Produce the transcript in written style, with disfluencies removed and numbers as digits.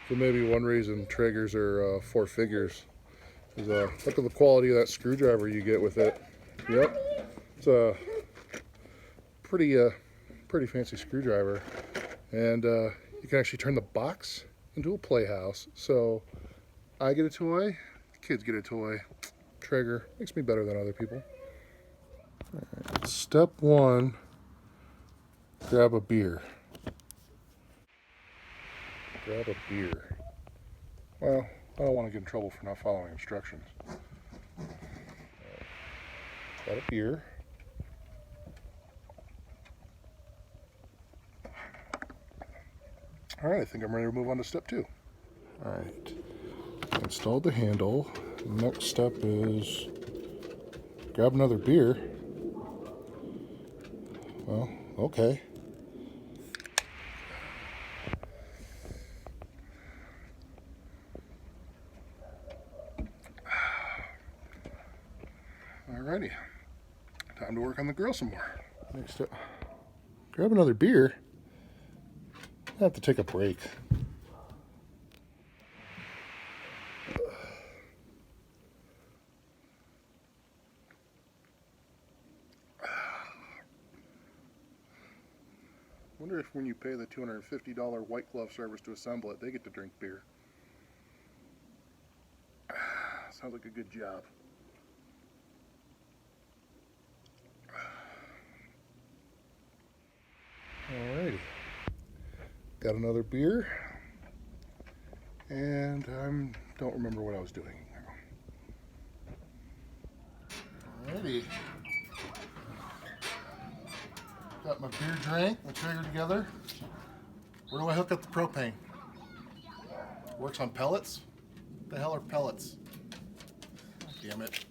So maybe one reason Traegers are four figures is look at the quality of that screwdriver you get with it. Yep, it's a pretty fancy screwdriver, and you can actually turn the box into a playhouse. So I get a toy, kids get a toy. Traeger makes me better than other people. Right. Step one, grab a beer. Grab a beer. Well, I don't want to get in trouble for not following instructions. Got a beer. All right, I think I'm ready to move on to step two. All right, installed the handle. Next step is grab another beer. Well, okay. Alrighty, time to work on the grill some more. Next step, grab another beer. I have to take a break. Wonder if when you pay the $250 white glove service to assemble it, they get to drink beer. Sounds like a good job. Alrighty, got another beer, and I don't remember what I was doing. Alrighty, got my beer drank, my Traeger together. Where do I hook up the propane? Works on pellets? What the hell are pellets? Damn it.